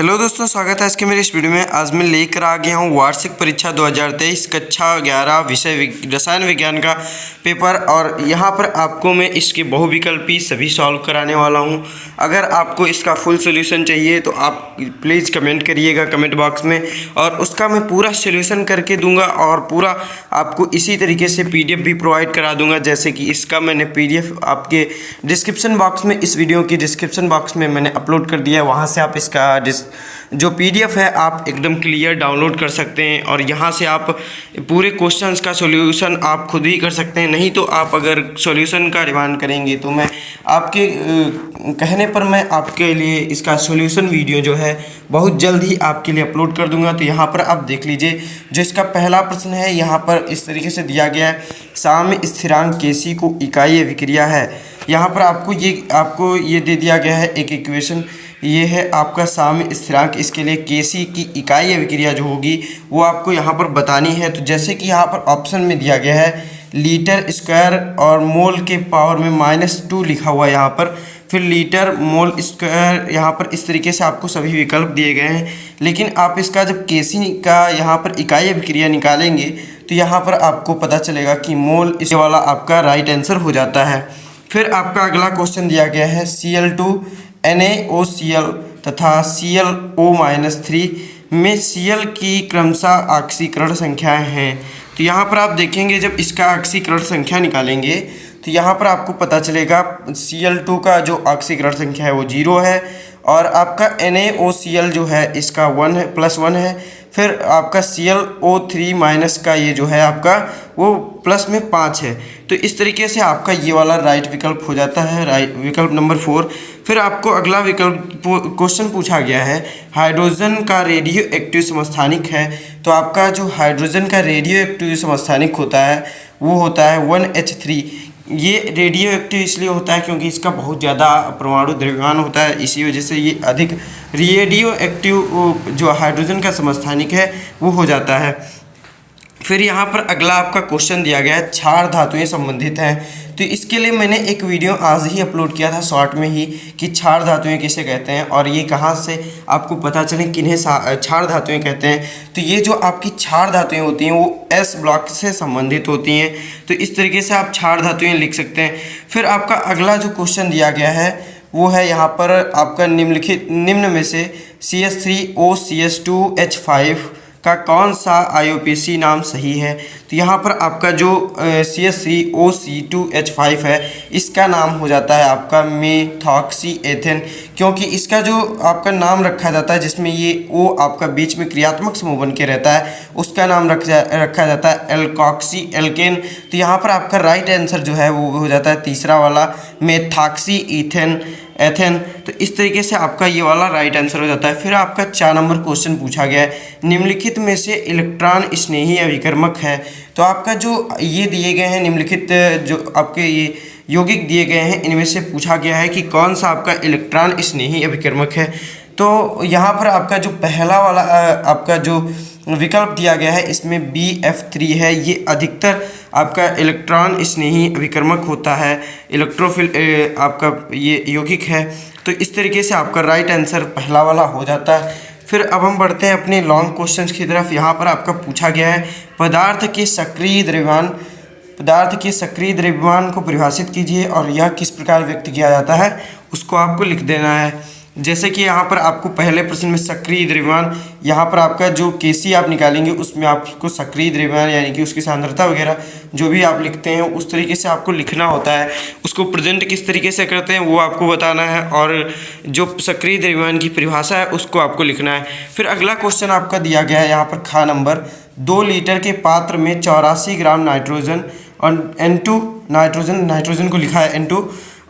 Hello दोस्तों, स्वागत है आज के मेरे इस वीडियो में। आज मैं लेकर आ गया हूँ वार्षिक परीक्षा 2023 कक्षा 11 विषय रसायन विज्ञान का पेपर। और यहाँ पर आपको मैं इसके बहुविकल्पी सभी सॉल्व कराने वाला हूँ। अगर आपको इसका फुल सॉल्यूशन चाहिए तो आप प्लीज़ कमेंट करिएगा कमेंट बॉक्स में, और उसका मैं पूरा सॉल्यूशन करके दूंगा और पूरा आपको इसी तरीके से PDF भी प्रोवाइड करा दूंगा। जैसे कि इसका मैंने PDF आपके डिस्क्रिप्शन बॉक्स में, इस वीडियो की डिस्क्रिप्शन बॉक्स में मैंने अपलोड कर दिया है। वहाँ से आप इसका जो PDF है आप एकदम क्लियर डाउनलोड कर सकते हैं, और यहाँ से आप पूरे क्वेश्चंस का सॉल्यूशन आप खुद ही कर सकते हैं। नहीं तो आप अगर सॉल्यूशन का डिमांड करेंगे तो मैं आपके कहने पर मैं आपके लिए इसका सॉल्यूशन वीडियो जो है बहुत जल्द ही आपके लिए अपलोड कर दूंगा। तो यहाँ पर आप देख लीजिए, जो इसका पहला प्रश्न है यहाँ पर इस तरीके से दिया गया है, साम्य स्थिरांक Kc को इकाई अभिक्रिया है। यहाँ पर आपको ये दे दिया गया है एक इक्वेशन, ये है आपका साम्य स्थिरांक। इसके लिए Kc की इकाई अभिक्रिया जो होगी वो आपको यहाँ पर बतानी है। तो जैसे कि यहाँ पर ऑप्शन में दिया गया है लीटर स्क्वायर और मोल के पावर में -2 लिखा हुआ है यहाँ पर, फिर लीटर मोल स्क्वायर यहाँ पर इस तरीके से आपको सभी विकल्प दिए गए हैं। लेकिन आप इसका जब Kc का यहाँ पर इकाई अभिक्रिया निकालेंगे तो यहाँ पर आपको पता चलेगा कि मोल इस वाला आपका राइट आंसर हो जाता है। फिर आपका अगला क्वेश्चन दिया गया है Cl2 NaOCl तथा ClO-3 में Cl की क्रमशः ऑक्सीकरण संख्याएं हैं। तो यहाँ पर आप देखेंगे जब इसका ऑक्सीकरण संख्या निकालेंगे तो यहाँ पर आपको पता चलेगा Cl2 का जो ऑक्सीकरण संख्या है वो 0 है, और आपका NaOCl जो है इसका 1 है, +1 है। फिर आपका ClO3 माइनस का ये जो है आपका वो प्लस में 5 है। तो इस तरीके से आपका ये वाला राइट विकल्प हो जाता है, राइट विकल्प नंबर 4। फिर आपको अगला विकल्प क्वेश्चन पूछा गया है हाइड्रोजन का रेडियो एक्टिव समस्थानिक है। तो आपका जो हाइड्रोजन का रेडियो एक्टिव समस्थानिक होता है वो होता है 1H3। ये रेडियो एक्टिव इसलिए होता है क्योंकि इसका बहुत ज़्यादा परमाणु द्रव्यमान होता है, इसी वजह से ये अधिक रेडियो एक्टिव जो हाइड्रोजन का समस्थानिक है वो हो जाता है। फिर यहाँ पर अगला आपका क्वेश्चन दिया गया है क्षार धातुएं संबंधित हैं। तो इसके लिए मैंने एक वीडियो आज ही अपलोड किया था शॉर्ट में ही कि क्षार धातुएं किसे कहते हैं और ये कहाँ से आपको पता चले किन्हें क्षार धातुएं कहते हैं। तो ये जो आपकी क्षार धातुएं होती हैं वो S ब्लॉक से संबंधित होती हैं। तो इस तरीके से आप क्षार धातुएं लिख सकते हैं। फिर आपका अगला जो क्वेश्चन दिया गया है वो है यहाँ पर आपका निम्न में से CH3OCH2H5 का कौन सा IUPAC नाम सही है। तो यहाँ पर आपका जो CH3OC2H5 है इसका नाम हो जाता है आपका मेथॉक्सीएथेन, क्योंकि इसका जो आपका नाम रखा जाता है जिसमें ये O आपका बीच में क्रियात्मक समूह बन के रहता है उसका नाम रखा जाता है एल्कॉक्सी एल्केन। तो यहाँ पर आपका राइट आंसर जो है वो हो जाता है तीसरा वाला मेथॉक्सीएथेन। तो इस तरीके से आपका ये वाला राइट आंसर हो जाता है। फिर आपका 4 नंबर क्वेश्चन पूछा गया है निम्नलिखित में से इलेक्ट्रॉन स्नेही अभिकर्मक है। तो आपका जो ये दिए गए हैं निम्नलिखित जो आपके ये यौगिक दिए गए हैं इनमें से पूछा गया है कि कौन सा आपका इलेक्ट्रॉन स्नेही अभिकर्मक है। तो यहाँ पर आपका जो पहला वाला आपका जो विकल्प दिया गया है इसमें BF3 है। ये अधिकतर आपका इलेक्ट्रॉन स्नेही अभिकर्मक होता है, इलेक्ट्रोफिल आपका ये यौगिक है। तो इस तरीके से आपका राइट आंसर पहला वाला हो जाता है। फिर अब हम बढ़ते हैं अपने लॉन्ग क्वेश्चंस की तरफ। यहाँ पर आपका पूछा गया है पदार्थ के सक्रिय द्रव्यमान को परिभाषित कीजिए और यह किस प्रकार व्यक्त किया जाता है उसको आपको लिख देना है। जैसे कि यहाँ पर आपको पहले प्रश्न में सक्रिय द्रव्यमान, यहाँ पर आपका जो Kc आप निकालेंगे उसमें आपको सक्रिय द्रव्यमान यानी कि उसकी सांद्रता वगैरह जो भी आप लिखते हैं उस तरीके से आपको लिखना होता है। उसको प्रेजेंट किस तरीके से करते हैं वो आपको बताना है, और जो सक्रिय द्रव्यमान की परिभाषा है उसको आपको लिखना है। फिर अगला क्वेश्चन आपका दिया गया है यहाँ पर खा नंबर 2 लीटर के पात्र में 84 ग्राम नाइट्रोजन और N2 नाइट्रोजन को लिखा है N2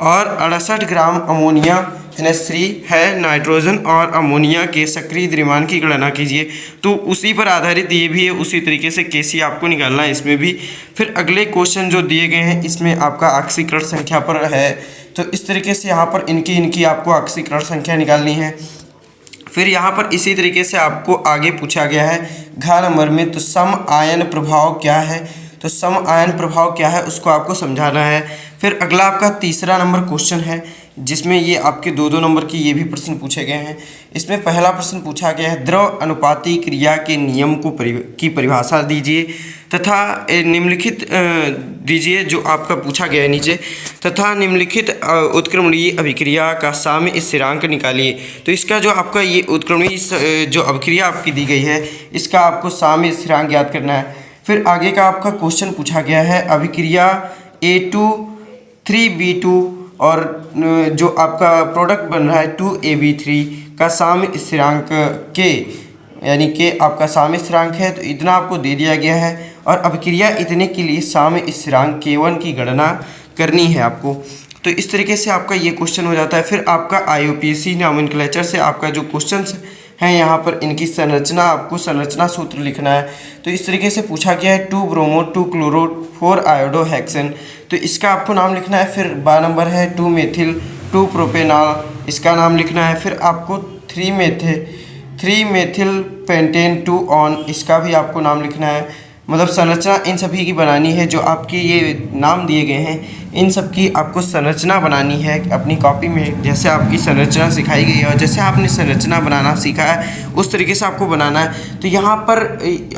और 68 ग्राम अमोनिया NH3 है। नाइट्रोजन और अमोनिया के सक्रिय द्रव्यमान की गणना कीजिए। तो उसी पर आधारित ये भी है, उसी तरीके से Kc आपको निकालना है इसमें भी। फिर अगले क्वेश्चन जो दिए गए हैं इसमें आपका ऑक्सीकरण संख्या पर है। तो इस तरीके से यहाँ पर इनकी आपको ऑक्सीकरण संख्या निकालनी है। फिर यहाँ पर इसी तरीके से आपको आगे पूछा गया है घ नंबर में तो सम आयन प्रभाव क्या है। तो सम आयन प्रभाव क्या है उसको आपको समझाना है। फिर अगला आपका तीसरा नंबर क्वेश्चन है जिसमें ये आपके 2-2 नंबर के ये भी प्रश्न पूछे गए हैं। इसमें पहला प्रश्न पूछा गया है, द्रव अनुपाती क्रिया के नियम को की परिभाषा दीजिए तथा निम्नलिखित दीजिए जो आपका पूछा गया है नीचे, तथा निम्नलिखित उत्क्रमणीय अभिक्रिया का साम्य स्थिरांक निकालिए। तो इसका जो आपका ये उत्क्रमणीय जो अभिक्रिया आपकी दी गई है, इसका आपको साम्य स्थिरांक ज्ञात करना है। फिर आगे का आपका क्वेश्चन पूछा गया है, अभिक्रिया A2 3B2 और जो आपका प्रोडक्ट बन रहा है 2AB3 का साम्य स्थिरांक K, यानी कि आपका साम्य स्थिरांक है तो इतना आपको दे दिया गया है, और अभिक्रिया इतने के लिए साम्य स्थिरांक K1 की गणना करनी है आपको। तो इस तरीके से आपका ये क्वेश्चन हो जाता है। फिर आपका IUPAC नॉमेनक्लेचर से आपका जो क्वेश्चंस हैं यहाँ पर इनकी संरचना, आपको संरचना सूत्र लिखना है। तो इस तरीके से पूछा गया है 2 ब्रोमो 2 क्लोरो 4 आयोडो हेक्सेन, तो इसका आपको नाम लिखना है। फिर 12 नंबर है 2 मेथिल 2 प्रोपेनॉल, इसका नाम लिखना है। फिर आपको 3 मेथिल पेंटेन 2 ऑन, इसका भी आपको नाम लिखना है। मतलब संरचना इन सभी की बनानी है, जो आपके ये नाम दिए गए हैं इन सब की आपको संरचना बनानी है अपनी कॉपी में। जैसे आपकी संरचना सिखाई गई है और जैसे आपने संरचना बनाना सीखा है उस तरीके से आपको बनाना है। तो यहाँ पर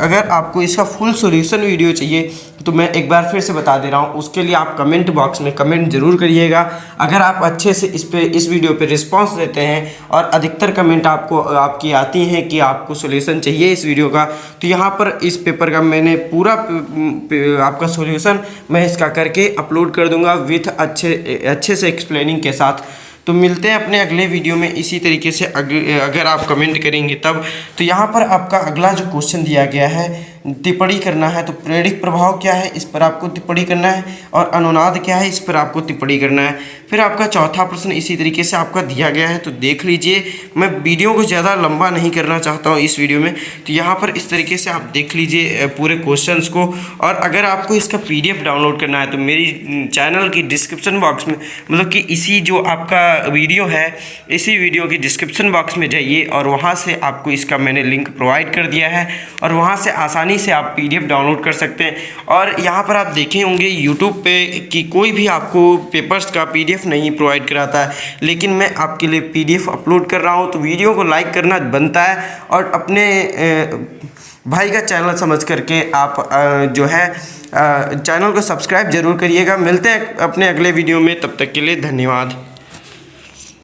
अगर आपको इसका फुल सॉल्यूशन वीडियो चाहिए तो मैं एक बार फिर से बता दे रहा हूँ, उसके लिए आप कमेंट बॉक्स में कमेंट जरूर करिएगा। अगर आप अच्छे से इस वीडियो पे रिस्पांस देते हैं और अधिकतर कमेंट आपकी आती हैं कि आपको सॉल्यूशन चाहिए इस वीडियो का, तो यहाँ पर इस पेपर का मैंने पूरा आपका सॉल्यूशन मैं इसका करके अपलोड कर दूंगा विथ अच्छे से एक्सप्लेनिंग के साथ। तो मिलते हैं अपने अगले वीडियो में इसी तरीके से, अगर आप कमेंट करेंगे तब। तो यहाँ पर आपका अगला जो क्वेश्चन दिया गया है, टिप्पणी करना है। तो प्रेरक प्रभाव क्या है, इस पर आपको टिप्पणी करना है, और अनुनाद क्या है, इस पर आपको टिप्पणी करना है। फिर आपका चौथा प्रश्न इसी तरीके से आपका दिया गया है, तो देख लीजिए। मैं वीडियो को ज़्यादा लंबा नहीं करना चाहता हूँ इस वीडियो में, तो यहाँ पर इस तरीके से आप देख लीजिए पूरे क्वेश्चंस को। और अगर आपको इसका PDF डाउनलोड करना है तो मेरी चैनल की डिस्क्रिप्शन बॉक्स में, मतलब कि इसी जो आपका वीडियो है इसी वीडियो की डिस्क्रिप्शन बॉक्स में जाइए और वहाँ से आपको इसका मैंने लिंक प्रोवाइड कर दिया है, और वहाँ से आसानी से आप PDF डाउनलोड कर सकते हैं। और यहाँ पर आप देखे होंगे YouTube पे कि कोई भी आपको पेपर्स का PDF नहीं प्रोवाइड कराता है, लेकिन मैं आपके लिए PDF अपलोड कर रहा हूँ। तो वीडियो को लाइक करना बनता है, और अपने भाई का चैनल समझ करके आप जो है चैनल को सब्सक्राइब जरूर करिएगा। मिलते हैं अपने अगले वीडियो में, तब तक के लिए धन्यवाद।